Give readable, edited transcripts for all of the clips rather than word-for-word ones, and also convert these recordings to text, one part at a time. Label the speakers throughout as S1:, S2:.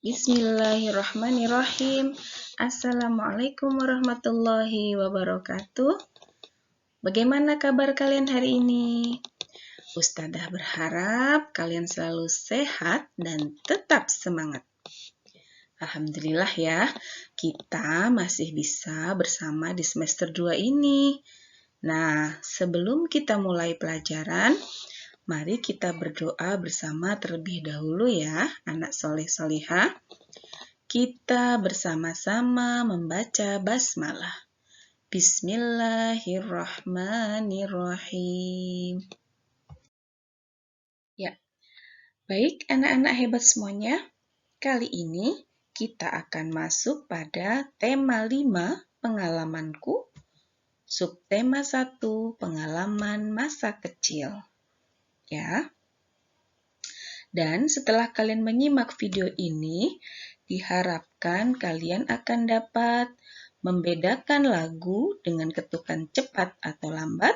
S1: Bismillahirrahmanirrahim. Assalamualaikum warahmatullahi wabarakatuh. Bagaimana kabar kalian hari ini? Ustadzah berharap kalian selalu sehat dan tetap semangat. Alhamdulillah ya, kita masih bisa bersama di semester 2 ini. Nah, sebelum kita mulai pelajaran, mari kita berdoa bersama terlebih dahulu ya, anak soleh-solehah. Kita bersama-sama membaca basmalah. Bismillahirrahmanirrahim. Ya, baik anak-anak hebat semuanya. Kali ini kita akan masuk pada tema 5 pengalamanku. Subtema 1 pengalaman masa kecil. Ya. Dan setelah kalian menyimak video ini, diharapkan kalian akan dapat membedakan lagu dengan ketukan cepat atau lambat,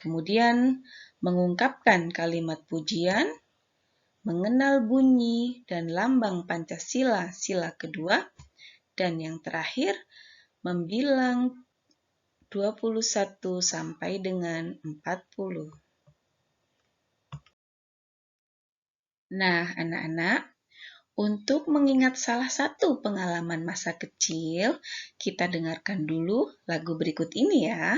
S1: kemudian mengungkapkan kalimat pujian, mengenal bunyi dan lambang Pancasila sila kedua, dan yang terakhir membilang 21 sampai dengan 40. Nah, anak-anak, untuk mengingat salah satu pengalaman masa kecil, kita dengarkan dulu lagu berikut ini ya.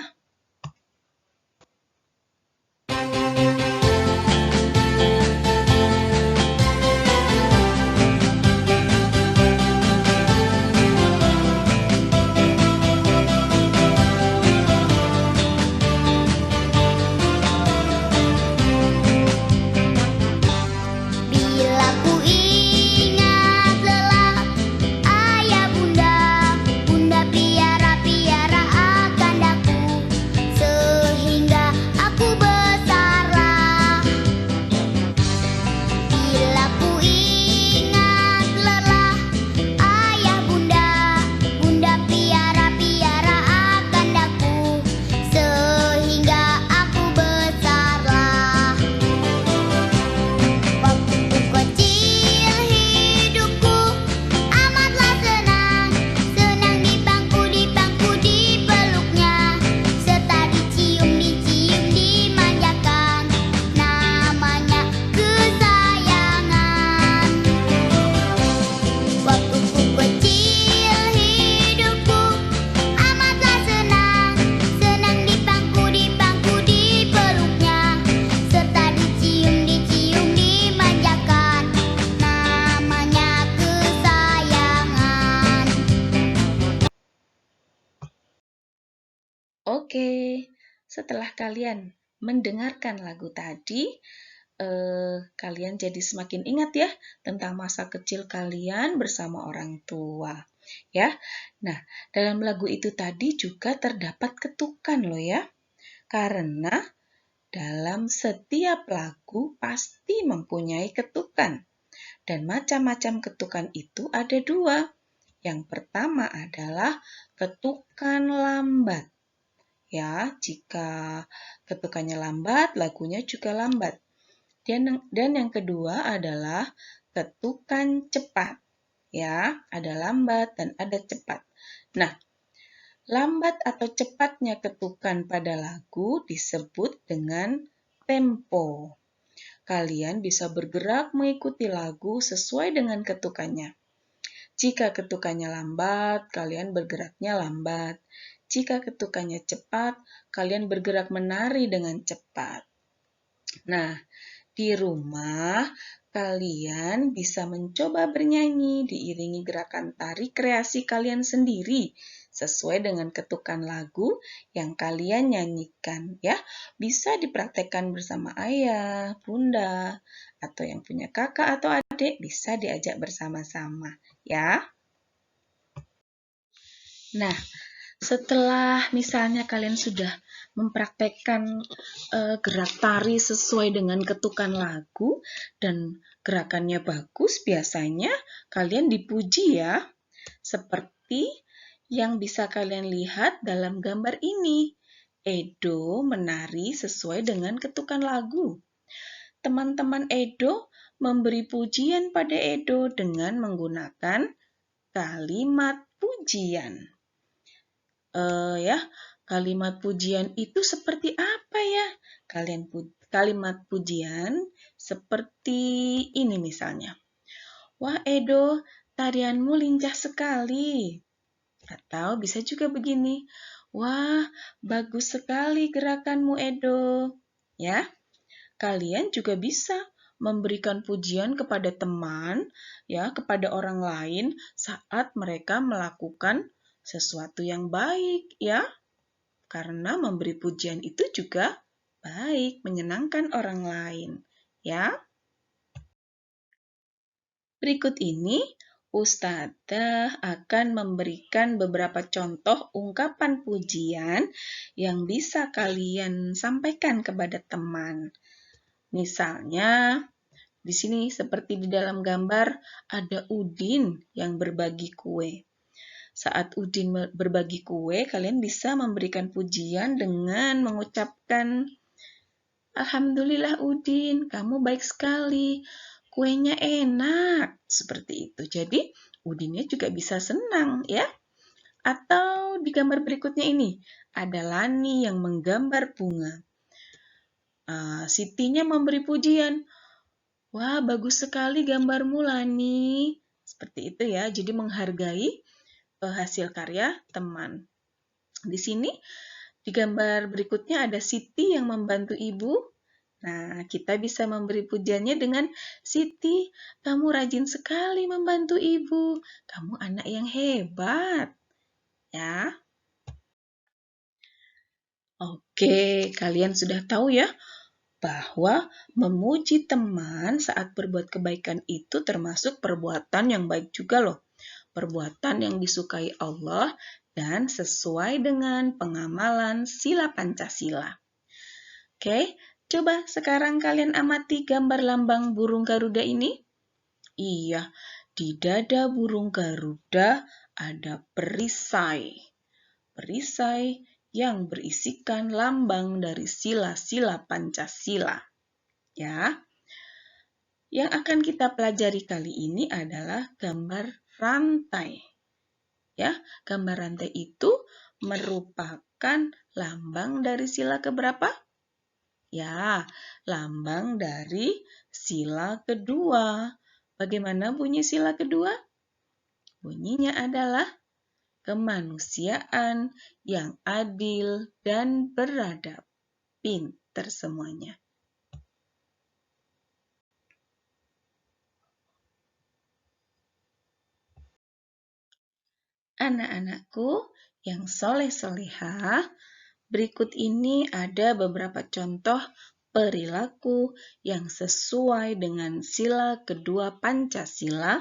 S1: Oke, setelah kalian mendengarkan lagu tadi, kalian jadi semakin ingat ya tentang masa kecil kalian bersama orang tua. Ya, nah dalam lagu itu tadi juga terdapat ketukan loh ya, karena dalam setiap lagu pasti mempunyai ketukan, dan macam-macam ketukan itu ada 2. Yang pertama adalah ketukan lambat. Ya, jika ketukannya lambat, lagunya juga lambat. Dan yang kedua adalah ketukan cepat. Ya, ada lambat dan ada cepat. Nah, lambat atau cepatnya ketukan pada lagu disebut dengan tempo. Kalian bisa bergerak mengikuti lagu sesuai dengan ketukannya. Jika ketukannya lambat, kalian bergeraknya lambat. Jika ketukannya cepat, kalian bergerak menari dengan cepat. Nah, di rumah kalian bisa mencoba bernyanyi diiringi gerakan tari kreasi kalian sendiri sesuai dengan ketukan lagu yang kalian nyanyikan ya. Bisa dipraktekkan bersama ayah, bunda, atau yang punya kakak atau adik bisa diajak bersama-sama ya. Nah, setelah misalnya kalian sudah mempraktekkan gerak tari sesuai dengan ketukan lagu dan gerakannya bagus, biasanya kalian dipuji ya. Seperti yang bisa kalian lihat dalam gambar ini. Edo menari sesuai dengan ketukan lagu. Teman-teman Edo memberi pujian pada Edo dengan menggunakan kalimat pujian. Ya, kalimat pujian itu seperti apa ya? Kalimat pujian seperti ini misalnya. Wah Edo, tarianmu lincah sekali. Atau bisa juga begini. Wah, bagus sekali gerakanmu Edo. Ya, kalian juga bisa memberikan pujian kepada teman, ya, kepada orang lain saat mereka melakukan sesuatu yang baik, ya. Karena memberi pujian itu juga baik, menyenangkan orang lain, ya. Berikut ini Ustadzah akan memberikan beberapa contoh ungkapan pujian yang bisa kalian sampaikan kepada teman. Misalnya, di sini seperti di dalam gambar ada Udin yang berbagi kue. Saat Udin berbagi kue, kalian bisa memberikan pujian dengan mengucapkan, Alhamdulillah Udin, kamu baik sekali. Kuenya enak. Seperti itu. Jadi, Udinnya juga bisa senang ya. Atau di gambar berikutnya ini, ada Lani yang menggambar bunga. Sitinya memberi pujian. Wah, bagus sekali gambarmu, Lani. Seperti itu ya. Jadi menghargai hasil karya teman. Di sini, di gambar berikutnya ada Siti yang membantu ibu. Nah, kita bisa memberi pujiannya dengan Siti, kamu rajin sekali membantu ibu. Kamu anak yang hebat. Ya. Oke, kalian sudah tahu ya bahwa memuji teman saat berbuat kebaikan itu termasuk perbuatan yang baik juga loh. Perbuatan yang disukai Allah dan sesuai dengan pengamalan sila Pancasila. Oke, coba sekarang kalian amati gambar lambang burung Garuda ini. Iya, di dada burung Garuda ada perisai. Perisai yang berisikan lambang dari sila-sila Pancasila. Ya. Yang akan kita pelajari kali ini adalah gambar rantai. Ya, gambar rantai itu merupakan lambang dari sila keberapa? Ya, lambang dari sila kedua. Bagaimana bunyi sila kedua? Bunyinya adalah kemanusiaan yang adil dan beradab. Pinter semuanya. Anak-anakku yang soleh-solehah, berikut ini ada beberapa contoh perilaku yang sesuai dengan sila kedua Pancasila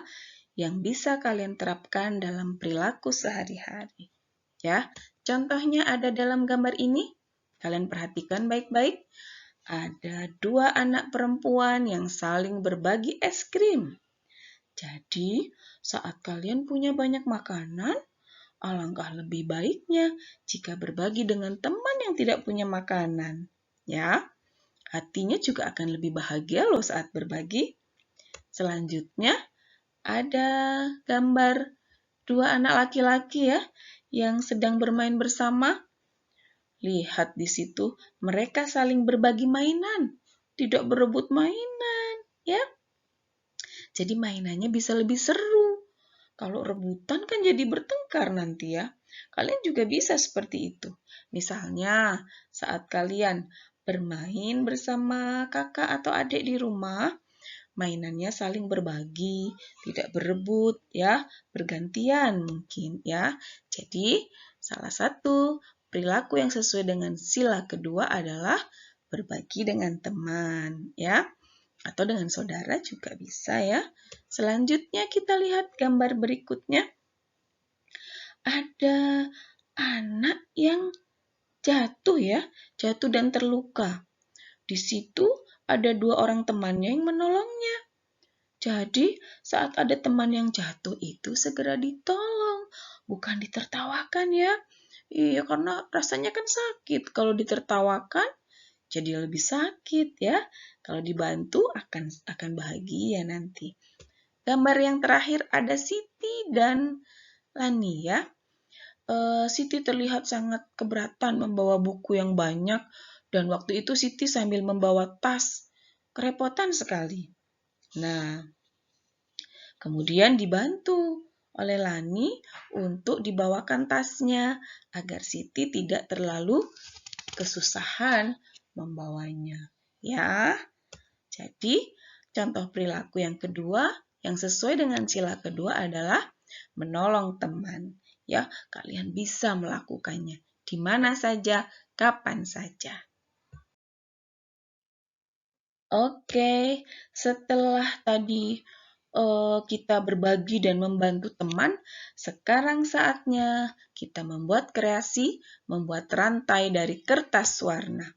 S1: yang bisa kalian terapkan dalam perilaku sehari-hari. Ya, contohnya ada dalam gambar ini. Kalian perhatikan baik-baik. Ada dua anak perempuan yang saling berbagi es krim. Jadi, saat kalian punya banyak makanan, alangkah lebih baiknya jika berbagi dengan teman yang tidak punya makanan. Ya, hatinya juga akan lebih bahagia loh saat berbagi. Selanjutnya, ada gambar dua anak laki-laki ya yang sedang bermain bersama. Lihat di situ, mereka saling berbagi mainan, tidak berebut mainan, ya. Jadi mainannya bisa lebih seru. Kalau rebutan kan jadi bertengkar nanti ya. Kalian juga bisa seperti itu. Misalnya, saat kalian bermain bersama kakak atau adik di rumah, mainannya saling berbagi, tidak berebut ya, bergantian mungkin ya. Jadi, salah satu perilaku yang sesuai dengan sila kedua adalah berbagi dengan teman ya. Atau dengan saudara juga bisa ya. Selanjutnya kita lihat gambar berikutnya. Ada anak yang jatuh ya, jatuh dan terluka. Di situ ada dua orang temannya yang menolongnya. Jadi, saat ada teman yang jatuh itu segera ditolong, bukan ditertawakan ya. Iya, karena rasanya kan sakit kalau ditertawakan. jadi lebih sakit ya. Kalau dibantu akan bahagia nanti. Gambar yang terakhir ada Siti dan Lani ya. Siti terlihat sangat keberatan membawa buku yang banyak dan waktu itu Siti sambil membawa tas. Kerepotan sekali. Nah, kemudian dibantu oleh Lani untuk dibawakan tasnya agar Siti tidak terlalu kesusahan membawanya. Ya, jadi contoh perilaku yang kedua yang sesuai dengan sila kedua adalah menolong teman. Ya, kalian bisa melakukannya di mana saja, kapan saja. Oke, setelah tadi kita berbagi dan membantu teman, sekarang saatnya kita membuat kreasi, membuat rantai dari kertas warna.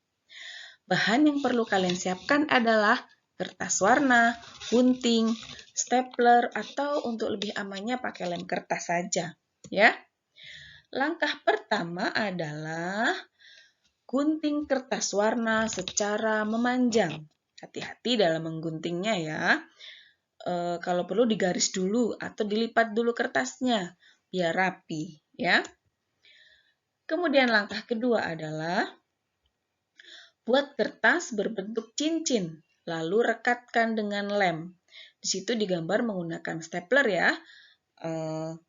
S1: Bahan yang perlu kalian siapkan adalah kertas warna, gunting, stapler, atau untuk lebih amannya pakai lem kertas saja. Ya. Langkah pertama adalah gunting kertas warna secara memanjang. Hati-hati dalam mengguntingnya ya. Kalau perlu digaris dulu atau dilipat dulu kertasnya biar rapi ya. Kemudian langkah kedua adalah buat kertas berbentuk cincin lalu rekatkan dengan lem. Di situ digambar menggunakan stapler ya.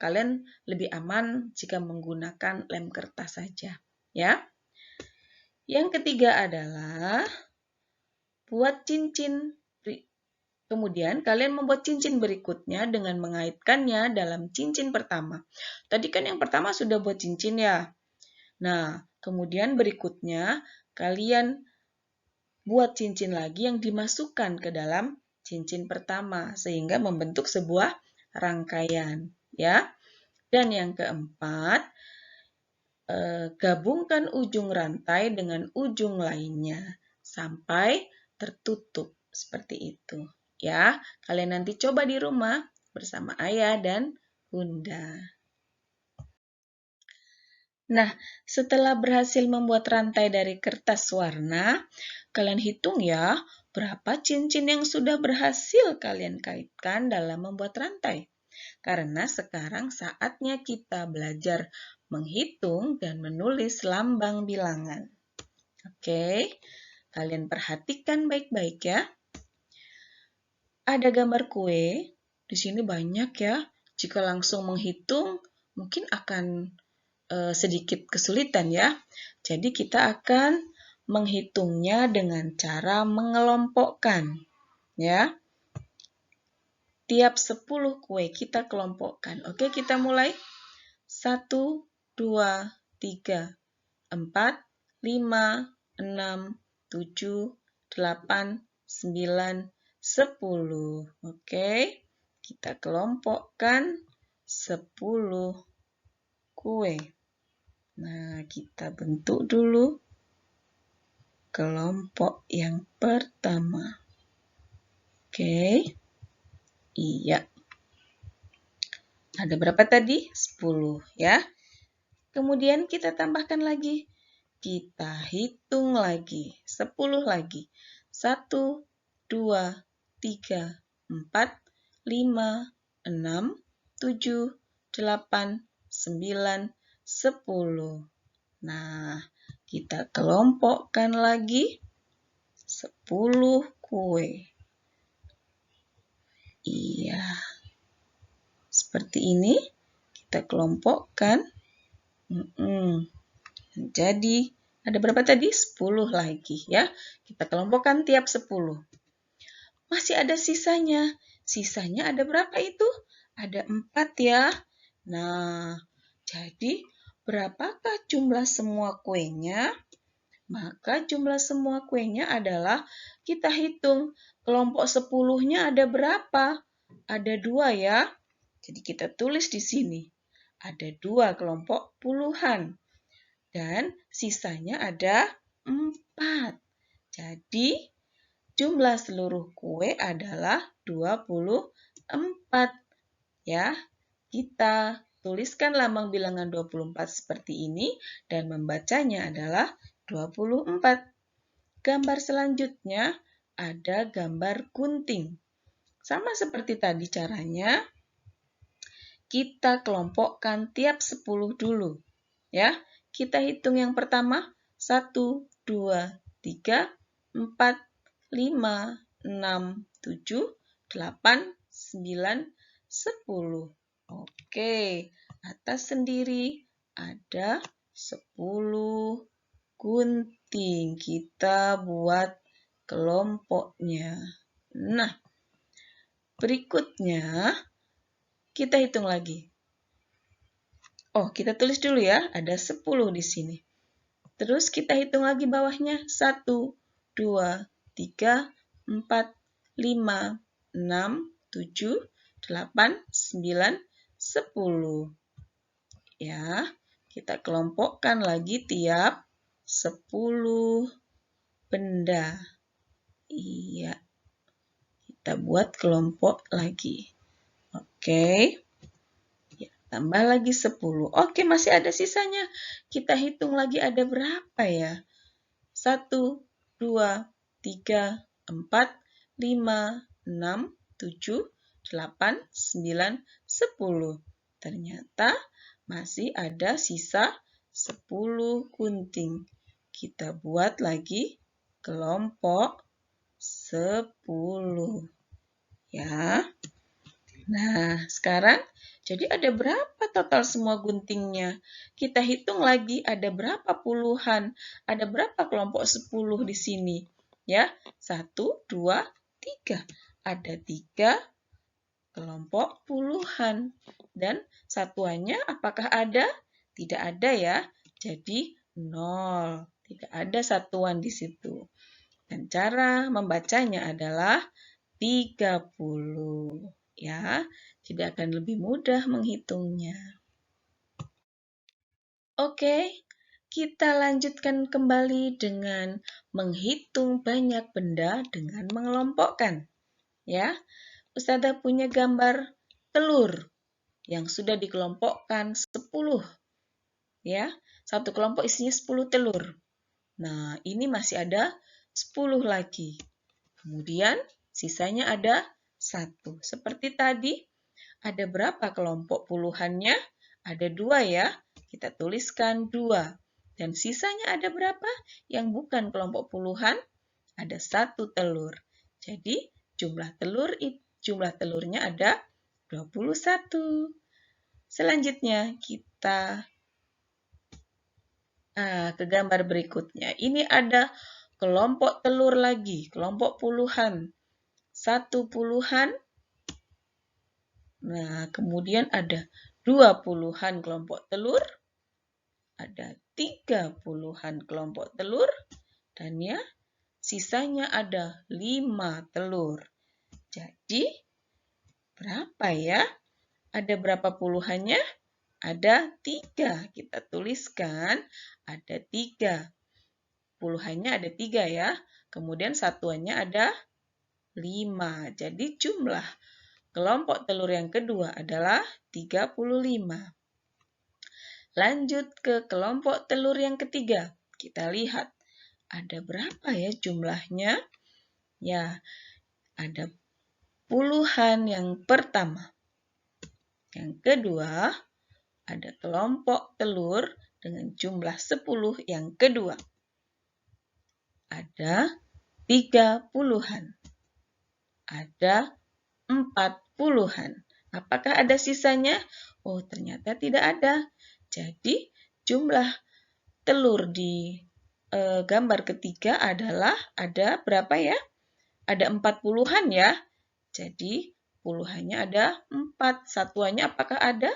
S1: Kalian lebih aman jika menggunakan lem kertas saja ya. Yang ketiga adalah buat cincin. Kemudian kalian membuat cincin berikutnya dengan mengaitkannya dalam cincin pertama. Tadi kan yang pertama sudah buat cincin ya. Nah, kemudian berikutnya kalian buat cincin lagi yang dimasukkan ke dalam cincin pertama sehingga membentuk sebuah rangkaian ya. Dan yang keempat, gabungkan ujung rantai dengan ujung lainnya sampai tertutup seperti itu. Ya, kalian nanti coba di rumah bersama ayah dan bunda. Nah, setelah berhasil membuat rantai dari kertas warna, kalian hitung ya, berapa cincin yang sudah berhasil kalian kaitkan dalam membuat rantai. Karena sekarang saatnya kita belajar menghitung dan menulis lambang bilangan. Oke, kalian perhatikan baik-baik ya. Ada gambar kue, di sini banyak ya. Jika langsung menghitung, mungkin akan sedikit kesulitan ya. Jadi kita akan menghitungnya dengan cara mengelompokkan. Ya. Tiap 10 kue kita kelompokkan. Oke, kita mulai. 1, 2, 3, 4, 5, 6, 7, 8, 9, 10. Oke, kita kelompokkan 10 kue. Nah, kita bentuk dulu kelompok yang pertama. Oke, iya. Ada berapa tadi? 10 ya. Kemudian kita tambahkan lagi. Kita hitung lagi. 10 lagi. 1, 2, 3, 4, 5, 6, 7, 8, 9, 10. Nah, kita kelompokkan lagi 10 kue. Iya. Seperti ini kita kelompokkan. Jadi ada berapa tadi? 10 lagi ya. Kita kelompokkan tiap 10. Masih ada sisanya. Sisanya ada berapa itu? Ada 4 ya. Nah, jadi berapakah jumlah semua kuenya? Maka jumlah semua kuenya adalah kita hitung kelompok 10-nya ada berapa? Ada 2 ya. Jadi kita tulis di sini. Ada 2 kelompok puluhan. Dan sisanya ada 4. Jadi jumlah seluruh kue adalah 24. Ya, kita tuliskan lambang bilangan 24 seperti ini dan membacanya adalah 24. gambar selanjutnya ada gambar gunting. Sama seperti tadi caranya, kita kelompokkan tiap 10 dulu. Ya, kita hitung yang pertama 1, 2, 3, 4, 5, 6, 7, 8, 9, 10. Oke, atas sendiri ada 10 gunting. Kita buat kelompoknya. Nah, berikutnya kita hitung lagi. Oh, kita tulis dulu ya, ada 10 di sini. Terus kita hitung lagi bawahnya. 1, 2, 3, 4, 5, 6, 7, 8, 9, 10. Ya, kita kelompokkan lagi tiap 10 benda. Iya, kita buat kelompok lagi. Oke. Ya, tambah lagi 10. Oke, masih ada sisanya. Kita hitung lagi ada berapa ya? 1, 2, 3, 4, 5, 6, 7, 8, 9, 10. Ternyata masih ada sisa 10 gunting. Kita buat lagi kelompok 10. Ya. Nah, sekarang jadi ada berapa total semua guntingnya? Kita hitung lagi ada berapa puluhan, ada berapa kelompok 10 di sini? Ya, 1, 2, 3. Ada 3 kelompok puluhan. Dan satuannya apakah ada? Tidak ada ya. Jadi 0. Tidak ada satuan di situ. Dan cara membacanya adalah 30. Ya, jadi akan lebih mudah menghitungnya. Oke, kita lanjutkan kembali dengan menghitung banyak benda dengan mengelompokkan. Ya, Ustazah punya gambar telur yang sudah dikelompokkan 10. Ya, satu kelompok isinya 10 telur. Nah, ini masih ada 10 lagi. Kemudian sisanya ada 1. Seperti tadi, ada berapa kelompok puluhannya? Ada 2 ya. Kita tuliskan 2. Dan sisanya ada berapa? Yang bukan kelompok puluhan? Ada 1 telur. Jadi jumlah telurnya ada 21. Selanjutnya kita ke gambar berikutnya. Ini ada kelompok telur lagi, kelompok puluhan. 1 puluhan. Nah, kemudian ada 2 puluhan kelompok telur. Ada 3 puluhan kelompok telur. Dan ya, sisanya ada 5 telur. Jadi, berapa ya? Ada berapa puluhannya? Ada 3. Kita tuliskan ada 3. Puluhannya ada 3 ya. Kemudian satuannya ada 5. Jadi jumlah kelompok telur yang kedua adalah 35. Lanjut ke kelompok telur yang ketiga. Kita lihat ada berapa ya jumlahnya? Ya, ada puluhan yang pertama. Yang kedua, ada kelompok telur dengan jumlah 10 yang kedua. Ada 3 puluhan. Ada 4 puluhan. Apakah ada sisanya? Oh, ternyata tidak ada. Jadi, jumlah telur di gambar ketiga adalah ada berapa ya? Ada 4 puluhan ya. Jadi, puluhannya ada 4. Satuannya apakah ada?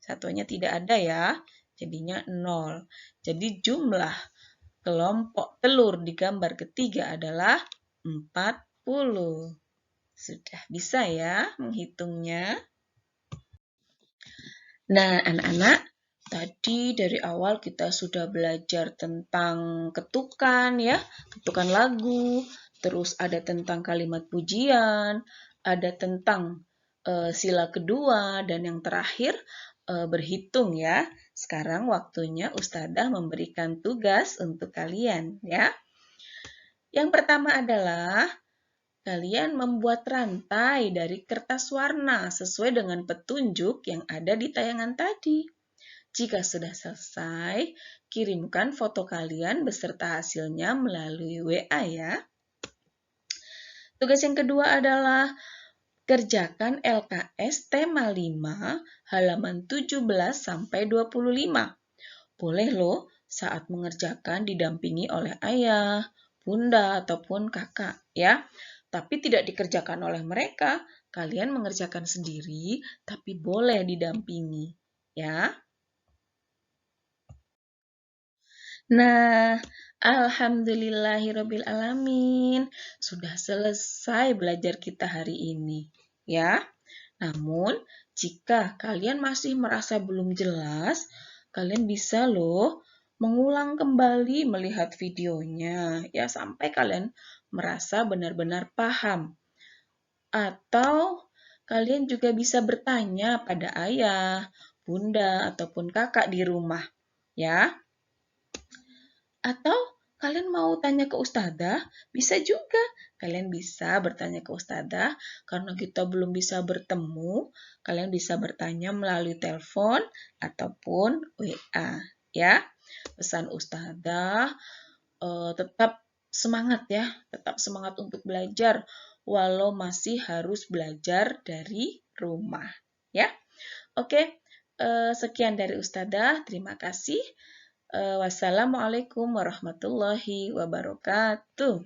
S1: Satuannya tidak ada ya. Jadinya 0. Jadi, jumlah kelompok telur di gambar ketiga adalah 40. Sudah bisa ya menghitungnya? Nah, anak-anak, tadi dari awal kita sudah belajar tentang ketukan ya, ketukan lagu, terus ada tentang kalimat pujian, ada tentang sila kedua, dan yang terakhir berhitung ya. Sekarang waktunya Ustazah memberikan tugas untuk kalian ya. Yang pertama adalah kalian membuat rantai dari kertas warna sesuai dengan petunjuk yang ada di tayangan tadi. Jika sudah selesai, kirimkan foto kalian beserta hasilnya melalui WA ya. Tugas yang kedua adalah kerjakan LKS tema 5 halaman 17 sampai 25. Boleh loh saat mengerjakan didampingi oleh ayah, bunda, ataupun kakak ya. Tapi tidak dikerjakan oleh mereka. Kalian mengerjakan sendiri, tapi boleh didampingi ya. Nah, alhamdulillahirabbil alamin. Sudah selesai belajar kita hari ini, ya. Namun, jika kalian masih merasa belum jelas, kalian bisa loh mengulang kembali melihat videonya ya sampai kalian merasa benar-benar paham. Atau kalian juga bisa bertanya pada ayah, bunda, ataupun kakak di rumah, ya. Atau kalian mau tanya ke ustadzah, bisa juga. Kalian bisa bertanya ke ustadzah, karena kita belum bisa bertemu, kalian bisa bertanya melalui telepon ataupun WA. Ya, pesan ustadzah, tetap semangat ya, tetap semangat untuk belajar, walau masih harus belajar dari rumah. Ya, oke. Sekian dari ustadzah, terima kasih. Wassalamualaikum warahmatullahi wabarakatuh.